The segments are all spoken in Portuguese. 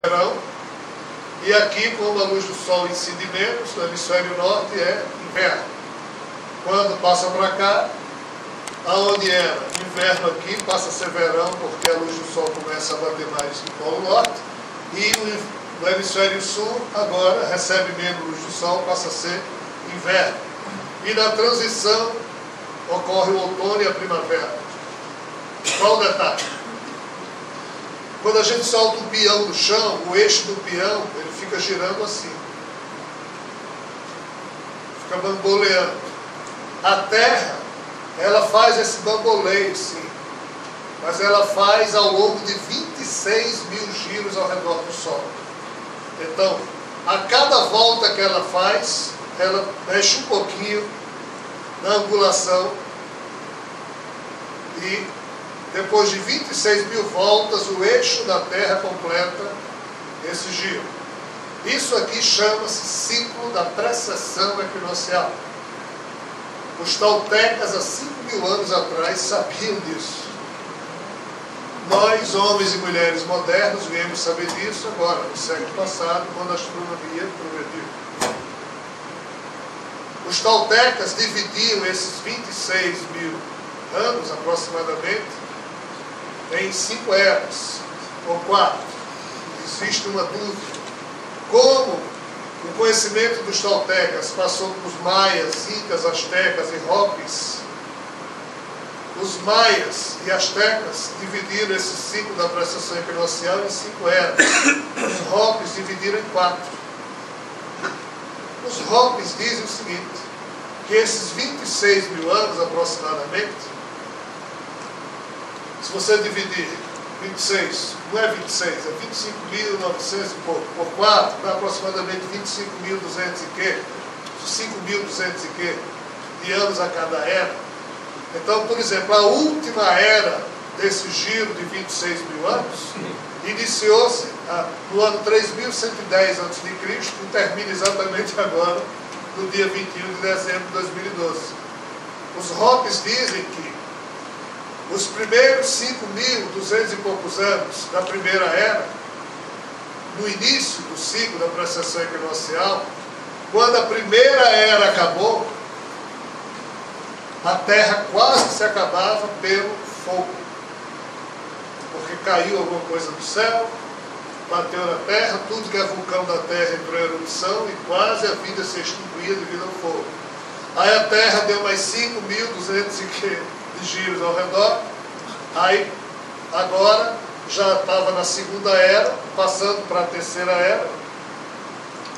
verão, e aqui, como a luz do Sol incide menos, no hemisfério norte é inverno. Quando passa para cá, aonde era inverno aqui, passa a ser verão, porque a luz do Sol começa a bater mais no Polo Norte, e no hemisfério sul, agora, recebe menos luz do Sol, passa a ser inverno. E na transição, ocorre o outono e a primavera. Qual o detalhe? Quando a gente solta um peão do chão, o eixo do peão, ele fica girando assim. Fica bamboleando. A Terra, ela faz esse bamboleio, sim. Mas ela faz ao longo de 26 mil giros ao redor do Sol. Então, a cada volta que ela faz, ela mexe um pouquinho na angulação e depois de 26 mil voltas, o eixo da Terra completa esse giro. Isso aqui chama-se ciclo da precessão equinocial. Os toltecas, há 5.000 anos atrás, sabiam disso. Nós, homens e mulheres modernos, viemos saber disso agora, no século passado, quando a astronomia progrediu. Os toltecas dividiam esses 26 mil anos, aproximadamente, em 5 eras, ou 4. Existe uma dúvida. Como o conhecimento dos toltecas passou para os maias, incas, astecas e hopis, os maias e astecas dividiram esse ciclo da precessão equinocial em 5 eras. Os hopis dividiram em 4. Os hopis dizem o seguinte, que esses 26 mil anos aproximadamente, se você dividir 26, não é 26, é 25.900 e pouco, por 4, dá aproximadamente 25.200 e quê? 5.200 e quê? De anos a cada era. Então, por exemplo, a última era desse giro de 26 mil anos iniciou-se no ano 3.110 a.C. e termina exatamente agora, no dia 21 de dezembro de 2012. Os hopis dizem que os primeiros 5.200 e poucos anos da primeira era, no início do ciclo da precessão equinocial, quando a primeira era acabou, a Terra quase se acabava pelo fogo. Porque caiu alguma coisa do céu, bateu na Terra, tudo que é vulcão da Terra entrou em erupção e quase a vida se extinguia devido ao fogo. Aí a Terra deu mais 5.200 de giros ao redor, aí agora já estava na segunda era, passando para a terceira era,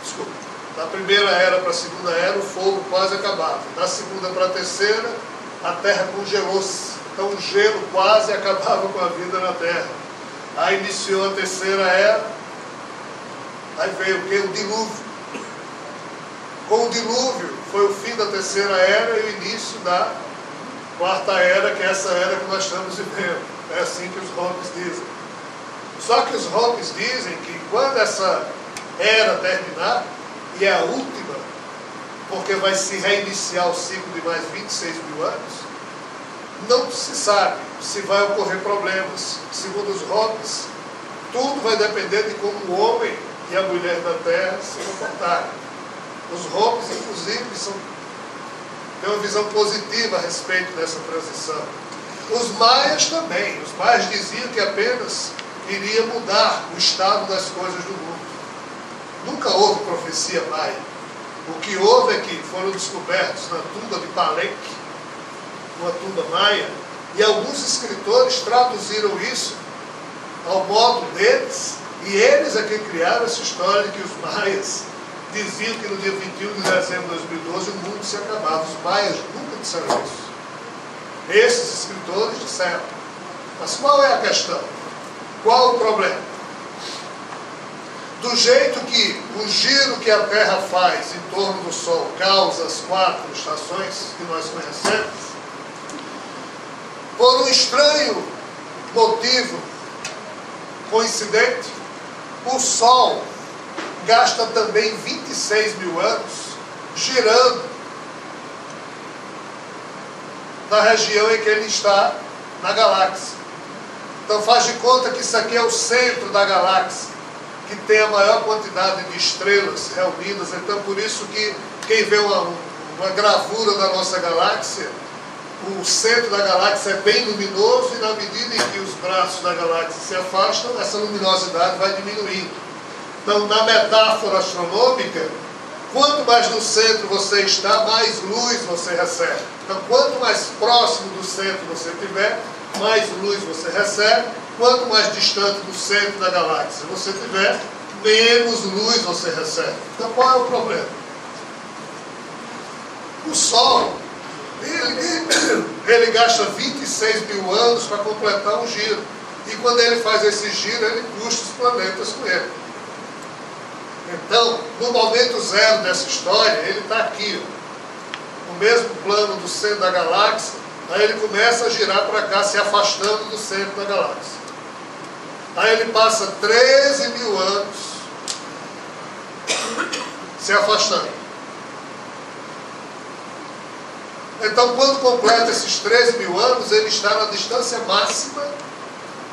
desculpa, da primeira era para a segunda era o fogo quase acabava, da segunda para a terceira a Terra congelou-se, então o gelo quase acabava com a vida na Terra. Aí iniciou a terceira era, aí veio o que? O dilúvio. Com o dilúvio foi o fim da terceira era e o início da quarta era, que é essa era que nós estamos vivendo. É assim que os hopis dizem. Só que os hopis dizem que quando essa era terminar, e é a última, porque vai se reiniciar o ciclo de mais 26 mil anos, não se sabe se vai ocorrer problemas. Segundo os hopis, tudo vai depender de como o homem e a mulher da Terra se comportarem. Os hopis, inclusive, têm uma visão positiva a respeito dessa transição. Os maias também. Os maias diziam que apenas iria mudar o estado das coisas do mundo. Nunca houve profecia maia. O que houve é que foram descobertos na tumba de Palenque, uma tumba maia, e alguns escritores traduziram isso ao modo deles, e eles é que criaram essa história de que os maias diziam que no dia 21 de dezembro de 2012 o mundo se acabava. Os maias nunca disseram isso. Esses escritores disseram. Mas qual é a questão? Qual o problema? Do jeito que o giro que a Terra faz em torno do Sol causa as 4 estações que nós conhecemos, por um estranho motivo coincidente, o Sol gasta também 26 mil anos girando na região em que ele está na galáxia. Então faz de conta que isso aqui é o centro da galáxia, que tem a maior quantidade de estrelas reunidas. Então, por isso que quem vê uma gravura da nossa galáxia, o centro da galáxia é bem luminoso, e na medida em que os braços da galáxia se afastam, essa luminosidade vai diminuindo. Então, na metáfora astronômica, quanto mais no centro você está, mais luz você recebe. Então, quanto mais próximo do centro você estiver, mais luz você recebe. Quanto mais distante do centro da galáxia você estiver, menos luz você recebe. Então, qual é o problema? O Sol, ele gasta 26 mil anos para completar um giro. E quando ele faz esse giro, ele puxa os planetas com ele. Então, no momento zero dessa história, ele está aqui, ó, no mesmo plano do centro da galáxia. Aí ele começa a girar para cá, se afastando do centro da galáxia. Aí ele passa 13 mil anos se afastando. Então, quando completa esses 13 mil anos, ele está na distância máxima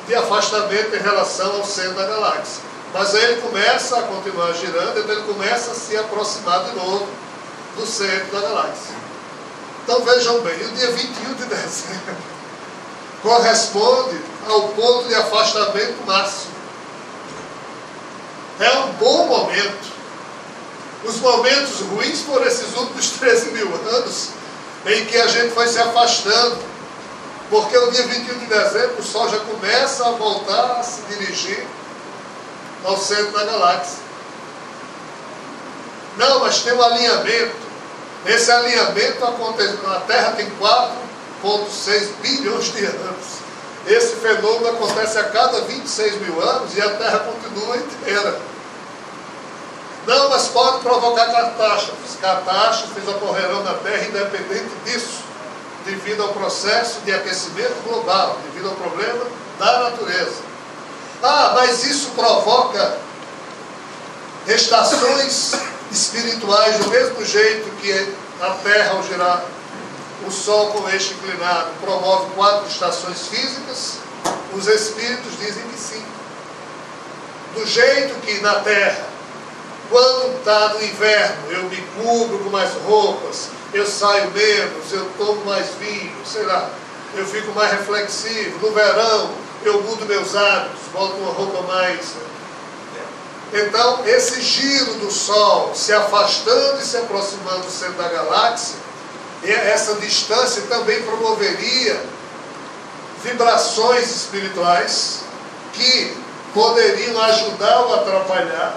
de afastamento em relação ao centro da galáxia. Mas aí ele começa a continuar girando, então ele começa a se aproximar de novo do centro da galáxia. Então vejam bem, o dia 21 de dezembro corresponde ao ponto de afastamento máximo. É um bom momento. Os momentos ruins foram esses últimos 13 mil anos, em que a gente foi se afastando, porque o dia 21 de dezembro o Sol já começa a voltar a se dirigir ao centro da galáxia. Não, mas tem um alinhamento. Esse alinhamento acontece, a Terra tem 4,6 bilhões de anos. Esse fenômeno acontece a cada 26 mil anos e a Terra continua inteira. Não, mas pode provocar catástrofes. Catástrofes ocorrerão na Terra independente disso, devido ao processo de aquecimento global, devido ao problema da natureza. Ah, mas isso provoca estações espirituais do mesmo jeito que a Terra, ao girar o Sol com o eixo inclinado, promove 4 estações físicas. Os espíritos dizem que sim. Do jeito que na Terra, quando está no inverno, eu me cubro com mais roupas, eu saio menos, eu tomo mais vinho, sei lá, eu fico mais reflexivo. No verão, eu mudo meus hábitos, boto uma roupa mais... Então, esse giro do Sol, se afastando e se aproximando do centro da galáxia, essa distância também promoveria vibrações espirituais que poderiam ajudar ou atrapalhar,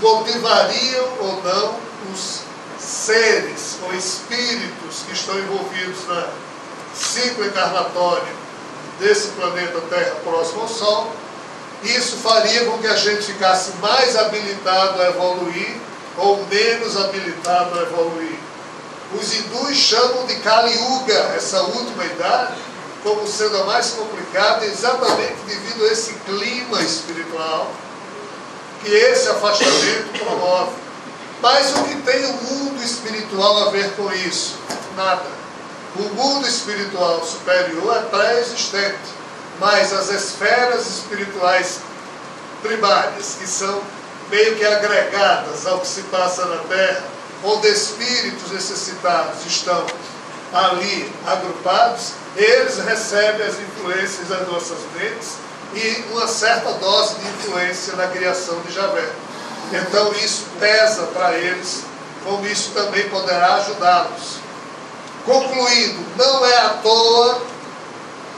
motivariam ou não os seres ou espíritos que estão envolvidos na ciclo encarnatório desse planeta Terra próximo ao Sol. Isso faria com que a gente ficasse mais habilitado a evoluir ou menos habilitado a evoluir. Os hindus chamam de Kali Yuga, essa última idade, como sendo a mais complicada, exatamente devido a esse clima espiritual que esse afastamento promove. Mas o que tem o mundo espiritual a ver com isso? Nada. O mundo espiritual superior é pré-existente, mas as esferas espirituais primárias, que são meio que agregadas ao que se passa na Terra, onde espíritos necessitados estão ali agrupados, eles recebem as influências das nossas mentes e uma certa dose de influência na criação de Javé. Então isso pesa para eles, como isso também poderá ajudá-los. Concluindo, não é à toa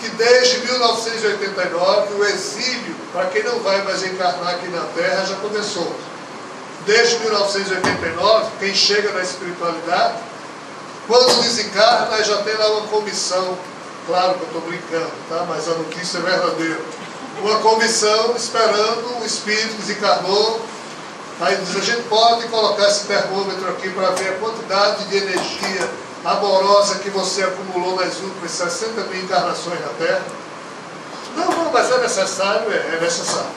que desde 1989 o exílio, para quem não vai mais encarnar aqui na Terra, já começou. Desde 1989, quem chega na espiritualidade, quando desencarna, já tem lá uma comissão, claro que eu estou brincando, tá? Mas a notícia é verdadeira. Uma comissão esperando o espírito que desencarnou. Aí diz, a gente pode colocar esse termômetro aqui para ver a quantidade de energia amorosa que você acumulou nas últimas 60 mil encarnações na Terra. Não, mas é necessário, é necessário.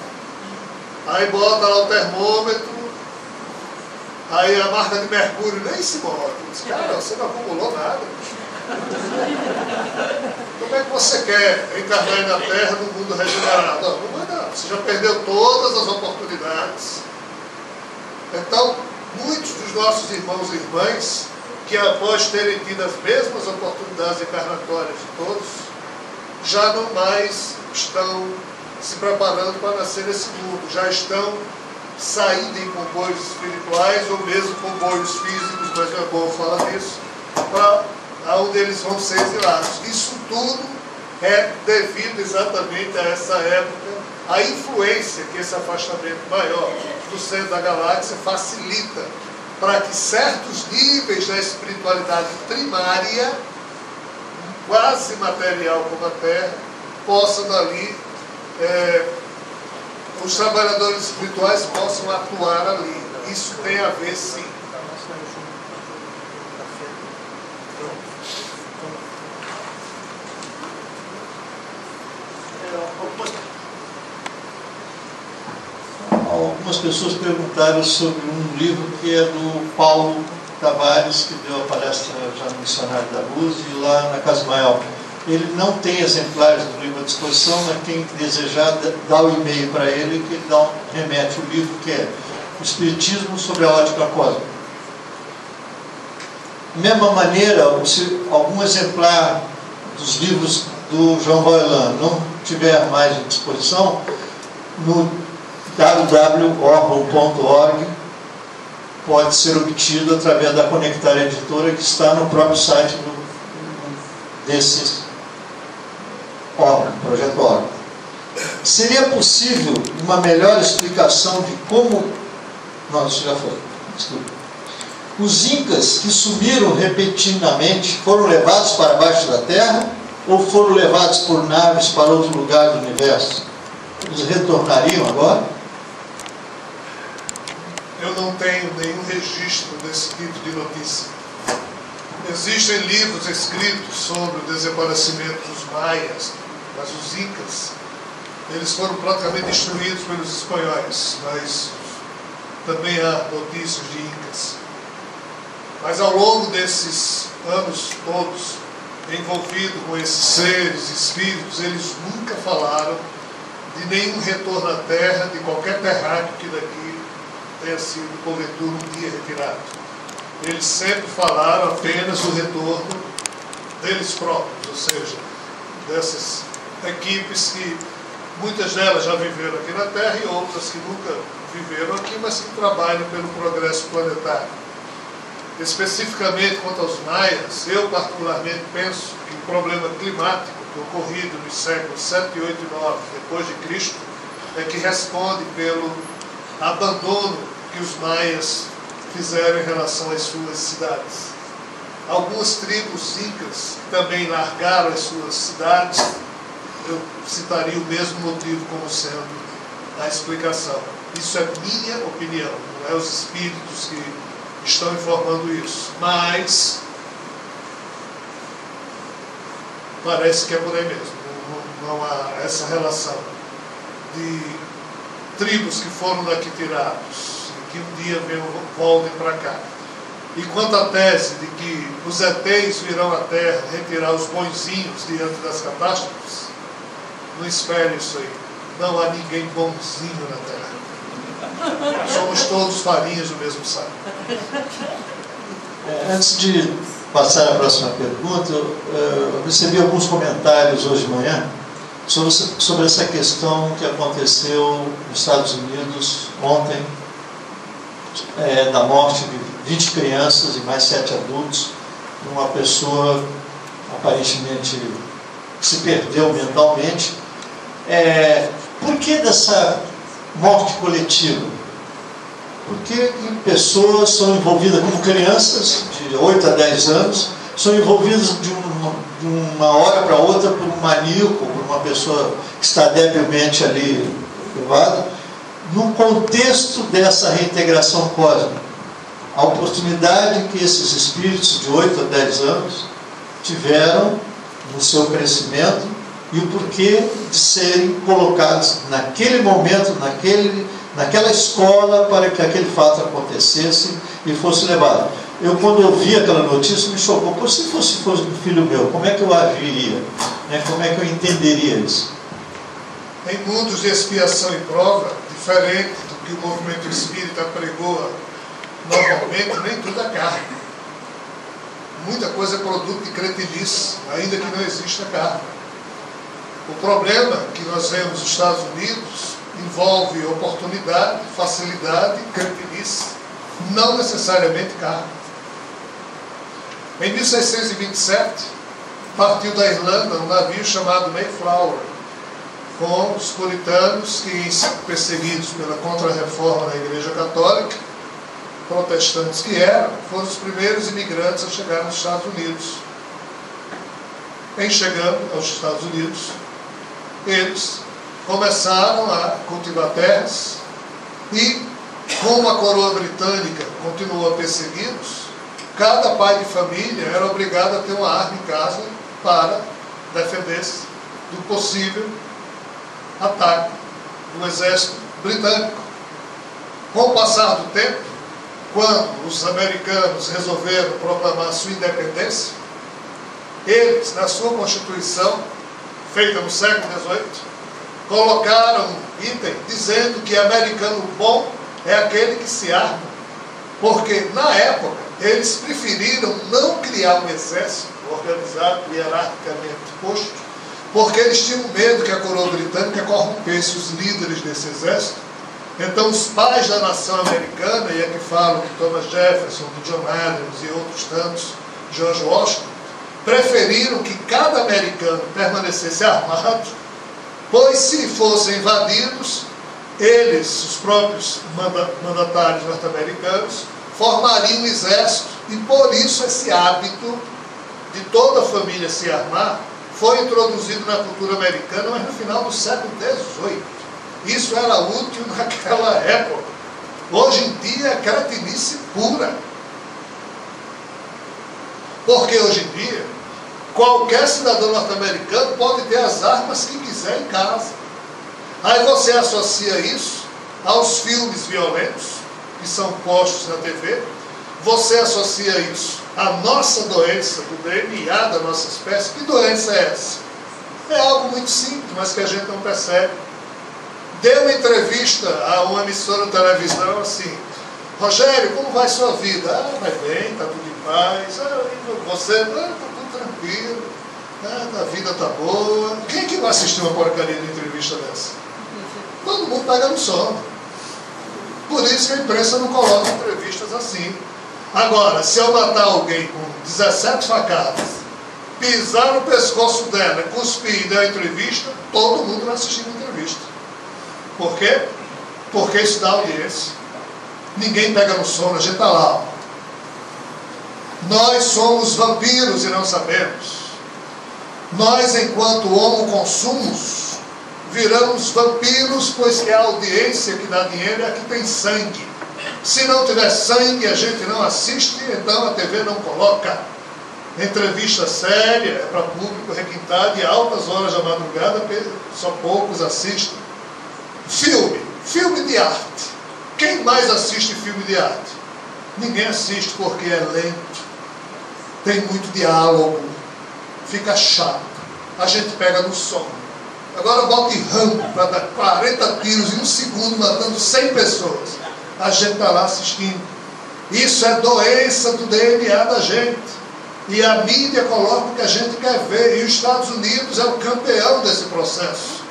Aí bota lá o termômetro, aí a marca de mercúrio nem se move. Diz, cara, você não acumulou nada. Como é que você quer encarnar na Terra no mundo regenerado? Não vai dar. Você já perdeu todas as oportunidades. Então, muitos dos nossos irmãos e irmãs, que após terem tido as mesmas oportunidades encarnatórias de todos, já não mais estão se preparando para nascer nesse mundo, já estão saindo em comboios espirituais ou mesmo comboios físicos, mas não é bom falar disso, para onde eles vão ser exilados. Isso tudo é devido exatamente a essa época, a influência que esse afastamento maior do centro da galáxia facilita para que certos níveis da espiritualidade primária, quase material como a Terra, possam dali, os trabalhadores espirituais possam atuar ali. Isso tem a ver, sim. Algumas pessoas perguntaram sobre um livro que é do Paulo Tavares, que deu a palestra já no Missionário da Luz e lá na Casa Maior. Ele não tem exemplares do livro à disposição, mas quem desejar dá o e-mail para ele, que ele remete o livro, que é O Espiritismo sobre a Ótica Cósmica. Da mesma maneira, se algum exemplar dos livros do João Vaillant não tiver mais à disposição, no www.orgon.org pode ser obtido através da Conectar Editora, que está no próprio site desse órgão, projeto órgão. Seria possível uma melhor explicação de como... Não, isso já foi. Desculpa. Os incas que sumiram repentinamente foram levados para baixo da terra ou foram levados por naves para outro lugar do universo? Eles retornariam agora? Eu não tenho nenhum registro desse tipo de notícia. Existem livros escritos sobre o desaparecimento dos maias, mas os incas, eles foram praticamente destruídos pelos espanhóis, mas também há notícias de incas. Mas ao longo desses anos todos, envolvido com esses seres, espíritos, eles nunca falaram de nenhum retorno à Terra, de qualquer terráqueo que daqui tenha sido, porventura, um dia retirado. Eles sempre falaram apenas do retorno deles próprios, ou seja, dessas equipes que muitas delas já viveram aqui na Terra e outras que nunca viveram aqui, mas que trabalham pelo progresso planetário. Especificamente quanto aos maias, eu particularmente penso que o problema climático ocorrido nos séculos 7, 8 e 9 depois de Cristo é que responde pelo abandono que os maias fizeram em relação às suas cidades. Algumas tribos incas também largaram as suas cidades. Eu citaria o mesmo motivo como sendo a explicação. Isso é minha opinião, não é os espíritos que estão informando isso, mas parece que é por aí mesmo. Não há essa relação de tribos que foram daqui tirados e que um dia voltem para cá. E quanto à tese de que os ETs virão à Terra retirar os bonzinhos diante das catástrofes, não espere isso aí. Não há ninguém bonzinho na Terra. Somos todos farinhas do mesmo saco. Antes de passar à próxima pergunta, eu recebi alguns comentários hoje de manhã sobre essa questão que aconteceu nos Estados Unidos ontem, da morte de 20 crianças e mais 7 adultos, uma pessoa aparentemente que se perdeu mentalmente. Por que dessa morte coletiva? Porque pessoas são envolvidas, como crianças de 8 a 10 anos, são envolvidas de uma hora para outra por um maníaco, por uma pessoa que está debilmente ali levada, no contexto dessa reintegração cósmica. A oportunidade que esses espíritos de 8 a 10 anos tiveram no seu crescimento e o porquê de serem colocados naquele momento, naquela escola, para que aquele fato acontecesse e fosse levado. Eu, quando ouvi aquela notícia, me chocou. Por se fosse um filho meu, como é que eu agiria? Como é que eu entenderia isso? em mundos de expiação e prova, diferente do que o movimento espírita pregoa normalmente, nem tudo é carne. Muita coisa é produto de cretinice, ainda que não exista carne. O problema que nós vemos nos Estados Unidos envolve oportunidade, facilidade, cretinice, não necessariamente carne. Em 1627, partiu da Irlanda um navio chamado Mayflower, com os puritanos que, perseguidos pela contra-reforma da Igreja Católica, protestantes que eram, foram os primeiros imigrantes a chegar nos Estados Unidos. Em chegando aos Estados Unidos, eles começaram a cultivar terras e, como a coroa britânica continuou a persegui-los, cada pai de família era obrigado a ter uma arma em casa para defender-se do possível ataque do exército britânico. Com o passar do tempo, quando os americanos resolveram proclamar sua independência, eles, na sua Constituição, feita no século XVIII, colocaram um item dizendo que americano bom é aquele que se arma, porque, na época, eles preferiram não criar um exército organizado, hierarquicamente posto, porque eles tinham medo que a coroa britânica corrompesse os líderes desse exército. Então, os pais da nação americana, e aqui falam de Thomas Jefferson, de John Adams e outros tantos, George Washington, preferiram que cada americano permanecesse armado, pois se fossem invadidos, eles, os próprios mandatários norte-americanos, formariam um exército, e por isso esse hábito de toda a família se armar foi introduzido na cultura americana, mas no final do século XVIII. Isso era útil naquela época. Hoje em dia é cretinice pura. Porque hoje em dia, qualquer cidadão norte-americano pode ter as armas que quiser em casa. Aí você associa isso aos filmes violentos que são postos na TV. Você associa isso à nossa doença, do DNA da nossa espécie. Que doença é essa? É algo muito simples, mas que a gente não percebe. Deu uma entrevista a uma emissora de televisão assim: Rogério, como vai sua vida? Ah, vai bem, está tudo em paz. Você? Está tudo tranquilo. A vida está boa. Quem que vai assistir uma porcaria de entrevista dessa? Todo mundo pega no sono. Por isso que a imprensa não coloca entrevistas assim. Agora, se eu matar alguém com 17 facadas, pisar no pescoço dela, cuspir e dar entrevista, todo mundo vai assistir a entrevista. Por quê? Porque isso dá audiência. Ninguém pega no sono, a gente está lá. Nós somos vampiros e não sabemos. Nós, enquanto homo consumos, viramos vampiros, pois que a audiência que dá dinheiro é a que tem sangue. Se não tiver sangue, a gente não assiste, então a TV não coloca. Entrevista séria, é para público requintado e altas horas da madrugada, só poucos assistem. Filme de arte. Quem mais assiste filme de arte? Ninguém assiste porque é lento, tem muito diálogo, fica chato, a gente pega no sono. Agora bote Rambo para dar 40 tiros em um segundo, matando 100 pessoas. A gente está lá assistindo. Isso é doença do DNA da gente. E a mídia coloca o que a gente quer ver. E os Estados Unidos é o campeão desse processo.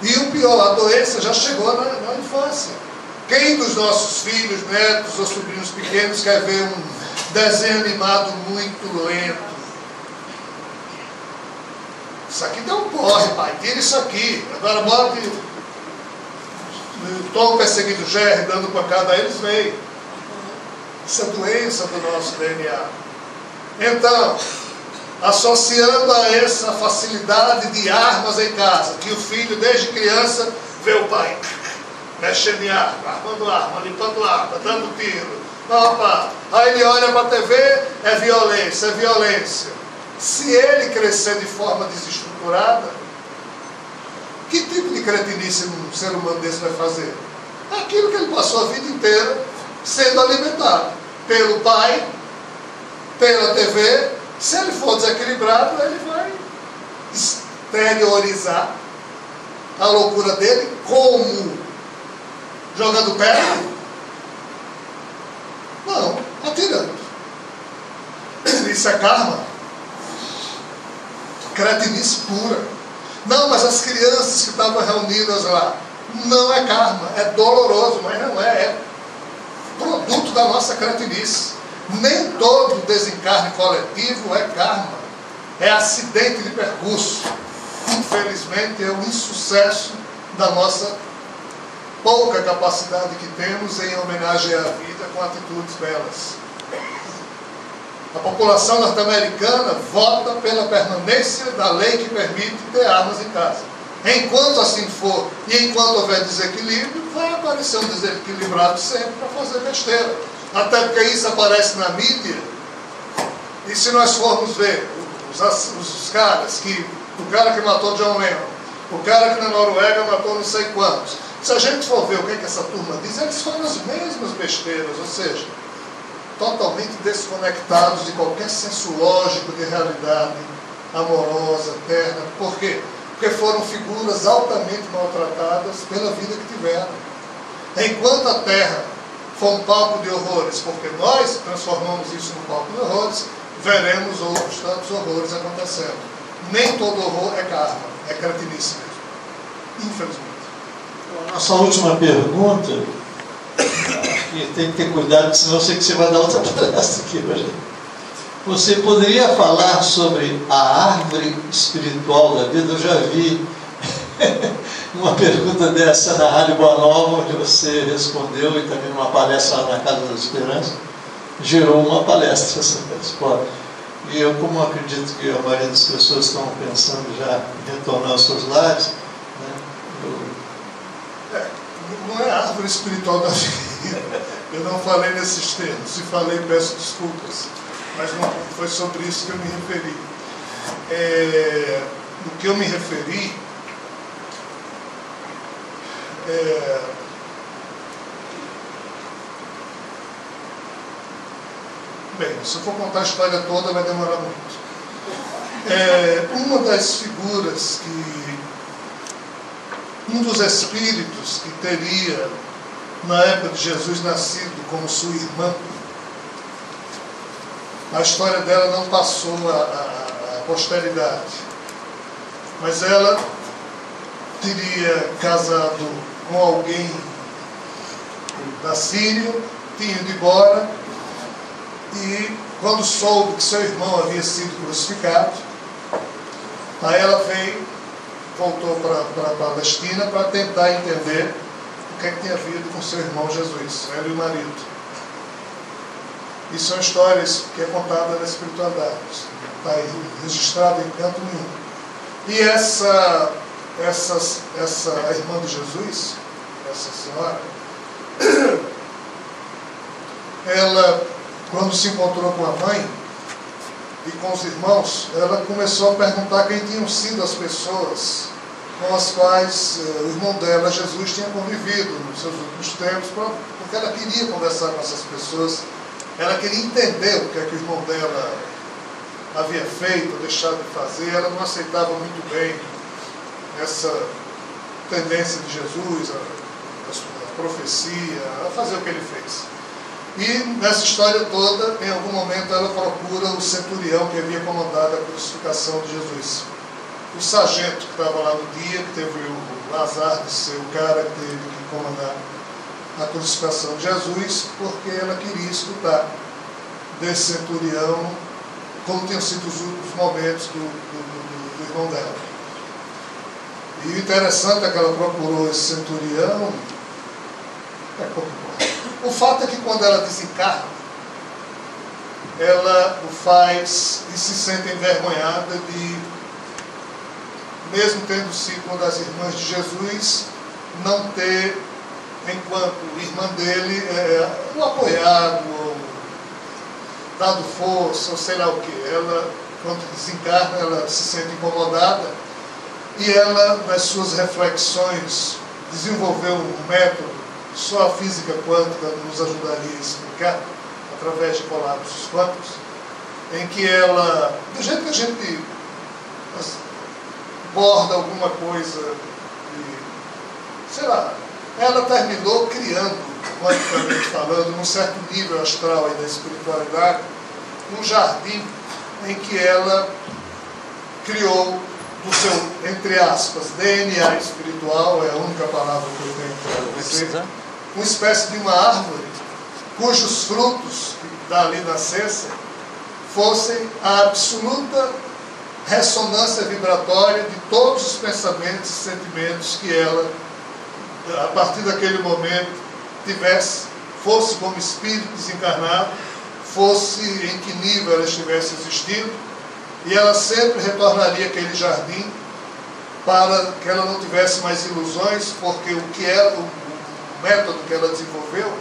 E o pior, a doença já chegou na infância. Quem dos nossos filhos, netos ou sobrinhos pequenos quer ver um desenho animado muito lento? Isso aqui deu um porre, pai. Tira isso aqui. Agora bote Tom perseguindo Jerry, dando pancada a eles, veio. Isso é doença do nosso DNA. Então, associando a essa facilidade de armas em casa, que o filho desde criança vê o pai mexendo em arma, armando arma, limpando arma, dando tiro. Opa. Aí ele olha para a TV, é violência. Se ele crescer de forma desestruturada, que tipo de cretinice um ser humano desse vai fazer? Aquilo que ele passou a vida inteira sendo alimentado pelo pai, pela TV. Se ele for desequilibrado, ele vai exteriorizar a loucura dele, como jogando pedra? Não, atirando. Isso é karma. Cretinice pura. Não, mas as crianças que estavam reunidas lá, não é karma, é doloroso, mas não é, é produto da nossa cretinice. Nem todo desencarne coletivo é karma, é acidente de percurso. Infelizmente é o insucesso da nossa pouca capacidade que temos em homenagear a vida com atitudes belas. A população norte-americana vota pela permanência da lei que permite ter armas em casa. Enquanto assim for, e enquanto houver desequilíbrio, vai aparecer um desequilibrado sempre para fazer besteira. Até porque isso aparece na mídia. E se nós formos ver os caras que... O cara que matou John Lennon, o cara que na Noruega matou não sei quantos. Se a gente for ver o que é que essa turma diz, eles falam as mesmas besteiras, ou seja, totalmente desconectados de qualquer senso lógico de realidade amorosa, terna. Por quê? Porque foram figuras altamente maltratadas pela vida que tiveram. Enquanto a Terra for um palco de horrores, porque nós transformamos isso num palco de horrores, veremos outros tantos horrores acontecendo. Nem todo horror é karma, é cretinice mesmo. Infelizmente. Nossa última pergunta, que tem que ter cuidado, senão eu sei que você vai dar outra palestra aqui hoje. Você poderia falar sobre a árvore espiritual da vida? Eu já vi uma pergunta dessa na Rádio Boa Nova, onde você respondeu, e também numa palestra lá na Casa da Esperança, gerou uma palestra essa resposta. E eu, como acredito que a maioria das pessoas estão pensando já em retornar aos seus lares, né, não é a árvore espiritual da vida. Eu não falei nesses termos. Se falei, peço desculpas. Mas não foi sobre isso que eu me referi. O que eu me referi Bem, se eu for contar a história toda vai demorar muito. Uma das figuras um dos espíritos que teria na época de Jesus nascido como sua irmã, a história dela não passou à posteridade, mas ela teria casado com alguém da Síria, tinha ido embora, e quando soube que seu irmão havia sido crucificado, aí ela voltou para a Palestina para tentar entender o que tinha havido com seu irmão Jesus, ela e o marido. E são histórias que é contada na espiritualidade, está registrada em canto nenhum. E essa irmã de Jesus, essa senhora, ela, quando se encontrou com a mãe e com os irmãos, ela começou a perguntar quem tinham sido as pessoas com as quais o irmão dela, Jesus, tinha convivido nos seus últimos tempos, porque ela queria conversar com essas pessoas, ela queria entender o que é que o irmão dela havia feito ou deixado de fazer. Ela não aceitava muito bem essa tendência de Jesus, a profecia, a fazer o que ele fez. E nessa história toda, em algum momento, ela procura o centurião que havia comandado a crucificação de Jesus. O sargento que estava lá no dia, que teve o azar de ser o cara que teve que comandar a crucificação de Jesus, porque ela queria escutar desse centurião como tinham sido os momentos do irmão dela. E o interessante é que ela procurou esse centurião. O fato é que quando ela desencarna, ela o faz e se sente envergonhada de, mesmo tendo sido uma das irmãs de Jesus, não ter, enquanto irmã dele, o apoiado, ou dado força, ou sei lá o que. Ela, quando desencarna, ela se sente incomodada, e ela, nas suas reflexões, desenvolveu um método, só a física quântica nos ajudaria a explicar, através de colapsos quânticos, em que ela, do jeito que a gente borda alguma coisa sei lá, ela terminou criando, quanticamente falando, num certo nível astral aí da espiritualidade, um jardim em que ela criou do seu, entre aspas, DNA espiritual, é a única palavra que eu tenho para dizer, uma espécie de uma árvore cujos frutos, que dali nascessem, fossem a absoluta ressonância vibratória de todos os pensamentos e sentimentos que ela, a partir daquele momento, tivesse, fosse como espírito desencarnado, fosse em que nível ela estivesse existindo, e ela sempre retornaria àquele jardim para que ela não tivesse mais ilusões, porque o método que ela desenvolveu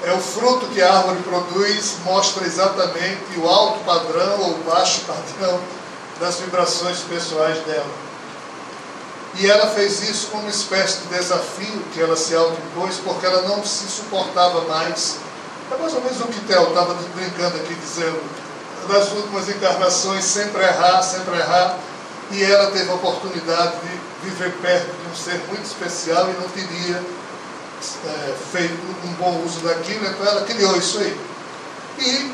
é o fruto que a árvore produz, mostra exatamente o alto padrão ou o baixo padrão das vibrações pessoais dela. E ela fez isso como uma espécie de desafio que ela se autoimpôs, porque ela não se suportava mais. É mais ou menos o que Theo estava brincando aqui, dizendo, nas últimas encarnações, sempre errar, e ela teve a oportunidade de viver perto de um ser muito especial e não teria feito um bom uso daquilo, então ela criou isso aí. E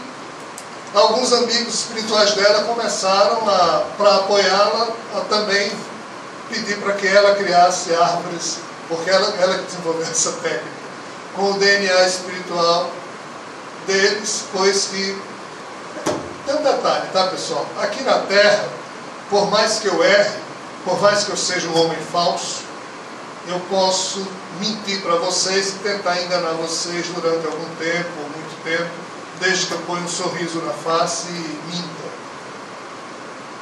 alguns amigos espirituais dela começaram, para apoiá-la, a também pedir para que ela criasse árvores, porque ela que desenvolveu essa técnica, com o DNA espiritual deles, pois que... Tem um detalhe, tá, pessoal? Aqui na Terra, por mais que eu erre, por mais que eu seja um homem falso, eu posso mentir para vocês e tentar enganar vocês durante algum tempo, ou muito tempo, desde que eu ponha um sorriso na face e minta.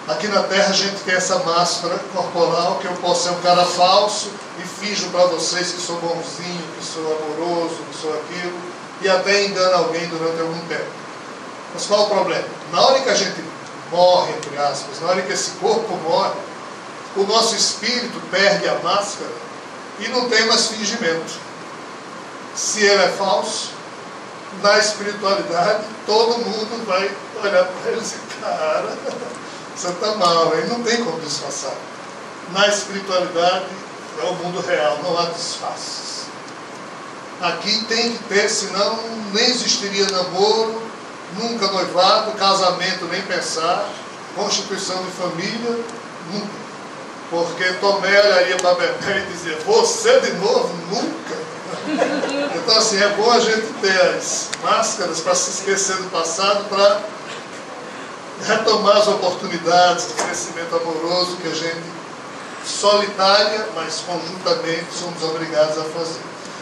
Aqui na Terra a gente tem essa máscara corporal, que eu posso ser um cara falso e finjo para vocês que sou bonzinho, que sou amoroso, que sou aquilo, e até engano alguém durante algum tempo. Mas qual o problema? Na hora que a gente morre, entre aspas, na hora que esse corpo morre, o nosso espírito perde a máscara e não tem mais fingimento. Se ele é falso, na espiritualidade, todo mundo vai olhar para ele e dizer, cara, você está mal, aí não tem como disfarçar. Na espiritualidade, é o mundo real, não há disfarces. Aqui tem que ter, senão nem existiria namoro, nunca noivado, casamento nem pensar, constituição de família, nunca. Porque Tomé olharia para Bebé e dizia, você de novo? Nunca. Então assim, é bom a gente ter as máscaras para se esquecer do passado, para retomar as oportunidades de crescimento amoroso que a gente, solitária, mas conjuntamente, somos obrigados a fazer.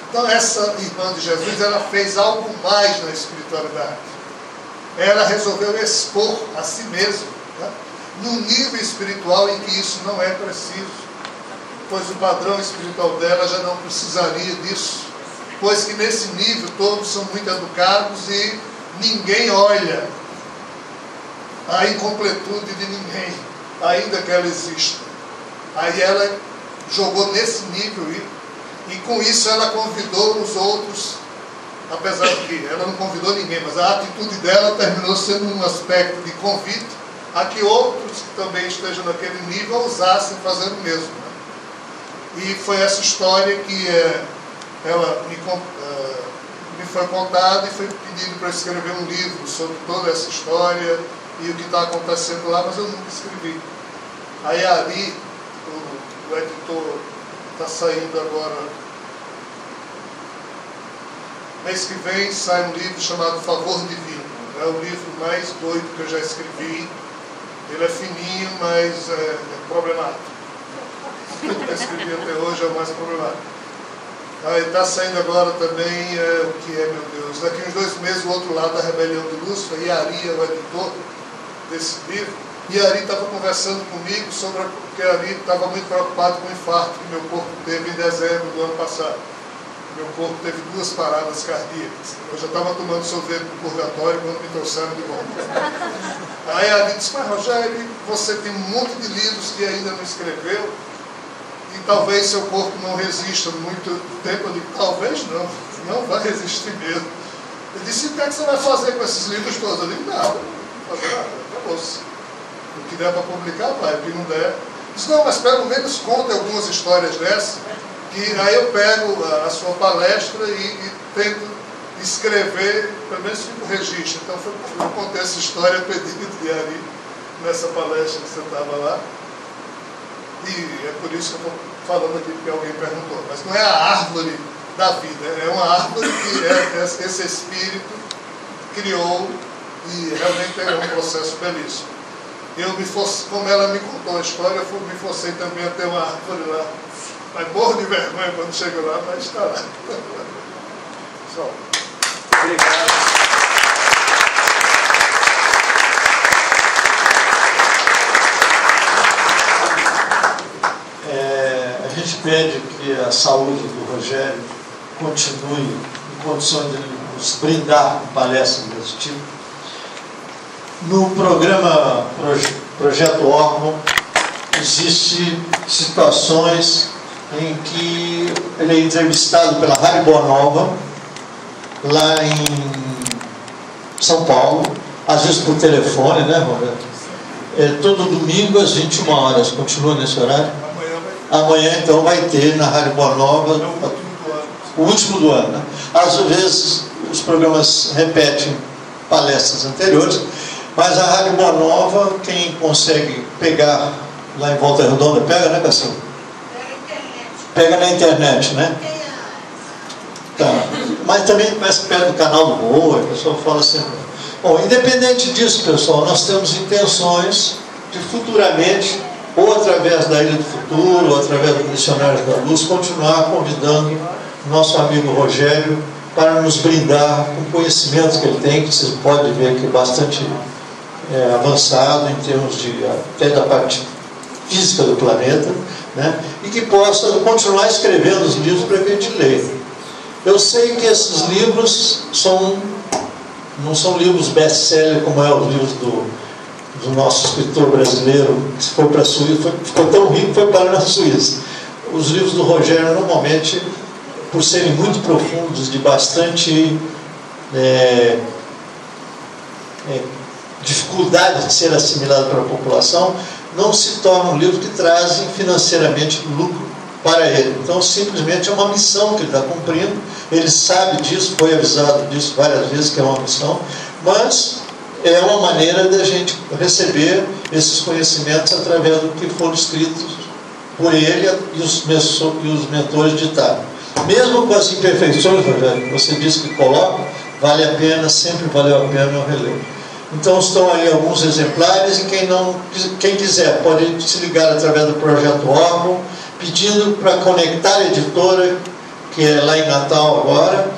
Então essa irmã de Jesus, ela fez algo mais na espiritualidade. Ela resolveu expor a si mesma, né, num nível espiritual em que isso não é preciso, pois o padrão espiritual dela já não precisaria disso, pois que nesse nível todos são muito educados e ninguém olha a incompletude de ninguém, ainda que ela exista. Aí ela jogou nesse nível e com isso ela convidou os outros, apesar de que ela não convidou ninguém, mas a atitude dela terminou sendo um aspecto de convite a que outros que também estejam naquele nível ousassem fazer o mesmo. Né? E foi essa história que ela me foi contada e foi pedido para escrever um livro sobre toda essa história e o que está acontecendo lá, mas eu nunca escrevi. Aí ali, o editor está saindo agora. Mês que vem sai um livro chamado Favor Divino. É o livro mais doido que eu já escrevi. Ele é fininho, mas é problemático. Tudo que eu escrevi até hoje é o mais problemático. Aí está saindo agora também, o que é, meu Deus, daqui uns 2 meses, o outro lado da Rebelião de Lúcifer. Iari é o editor desse livro. Iari estava conversando comigo porque Iari estava muito preocupado com o infarto que meu corpo teve em dezembro do ano passado. Meu corpo teve 2 paradas cardíacas. Eu já estava tomando sorvete no purgatório quando me trouxeram de volta. Aí a disse, mas Rogério, você tem um monte de livros que ainda não escreveu e talvez seu corpo não resista muito tempo. Eu digo, talvez não vai resistir mesmo. Ele disse, o que é que você vai fazer com esses livros todos? Eu digo, nada, não vou fazer nada, acabou-se. O que der para publicar, vai, o que não der. Disse, não, mas pelo menos conta algumas histórias dessas, que aí eu pego a sua palestra e tento escrever pelo menos 5 registros. Então eu contei essa história a pedido de Ari nessa palestra que você estava lá. E é por isso que eu estou falando aqui, porque alguém perguntou. Mas não é a árvore da vida, é uma árvore que esse espírito criou e realmente é um processo belíssimo. Como ela me contou a história, eu me forcei também a ter uma árvore lá. Mas morro de vergonha quando chego lá, mas está lá. Só. Obrigado. A gente pede que a saúde do Rogério continue em condições de nos brindar com palestras desse tipo. No programa Projeto Órgão, existem situações em que ele é entrevistado pela Rádio Boa Nova, lá em São Paulo, às vezes por telefone, né, Roberto? Todo domingo às 21 horas, continua nesse horário? Amanhã então vai ter na Rádio Boa Nova, o último do ano, né? Às vezes os programas repetem palestras anteriores, mas a Rádio Boa Nova, quem consegue pegar lá em Volta Redonda, pega, né, Cassio? Pega na internet, né? Tá. Mas também parece que pega do canal do Boa, o pessoal fala sempre. Bom, independente disso, pessoal, nós temos intenções de futuramente, ou através da Ilha do Futuro, ou através do Missionários da Luz, continuar convidando o nosso amigo Rogério para nos brindar com o conhecimento que ele tem, que vocês podem ver que é bastante avançado em termos de até da parte física do planeta, né? E que possa continuar escrevendo os livros para que a gente leia. Eu sei que esses livros não são livros best-seller como é os livros do nosso escritor brasileiro, que foi para a Suíça, ficou tão rico que foi parar na Suíça. Os livros do Rogério, normalmente, por serem muito profundos, de bastante dificuldade de ser assimilado pela população, não se tornam livros que trazem financeiramente lucro para ele. Então, simplesmente é uma missão que ele está cumprindo. Ele sabe disso, foi avisado disso várias vezes, que é uma missão, mas é uma maneira da gente receber esses conhecimentos através do que foram escritos por ele e os mentores ditaram. Mesmo com as imperfeições, Rogério, que você disse que coloca, vale a pena, sempre valeu a pena eu releio. Então estão aí alguns exemplares, e quem quiser pode se ligar através do Projeto Órgão, pedindo para conectar a editora, que é lá em Natal agora,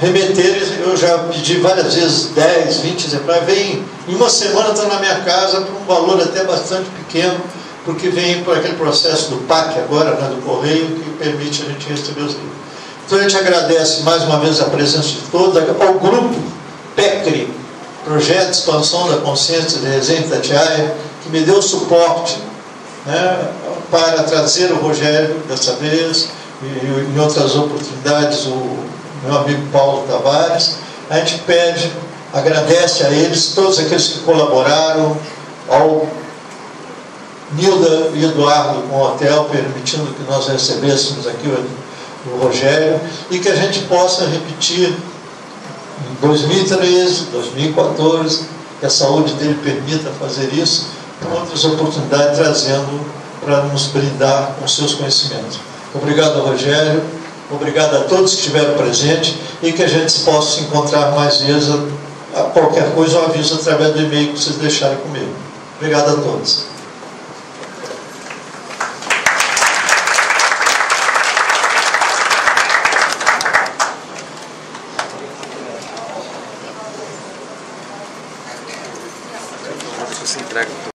remeter. Eu já pedi várias vezes 10, 20 exemplares, vem em uma semana, está na minha casa por um valor até bastante pequeno, porque vem por aquele processo do PAC agora, né, do Correio, que permite a gente receber os livros. Então a gente agradece mais uma vez a presença de todos, ao grupo PECRI, Projeto de Expansão da Consciência de Resende Itatiaia, que me deu suporte, né, para trazer o Rogério dessa vez, e em outras oportunidades o meu amigo Paulo Tavares. A gente pede, agradece a eles, todos aqueles que colaboraram, ao Nilda e Eduardo com o hotel, permitindo que nós recebêssemos aqui o Rogério, e que a gente possa repetir em 2013, 2014, que a saúde dele permita fazer isso, com outras oportunidades, trazendo para nos brindar com seus conhecimentos. Obrigado, Rogério, obrigado a todos que estiveram presentes, e que a gente possa se encontrar mais vezes. A qualquer coisa eu aviso através do e-mail que vocês deixarem comigo. Obrigado a todos. Você entrega.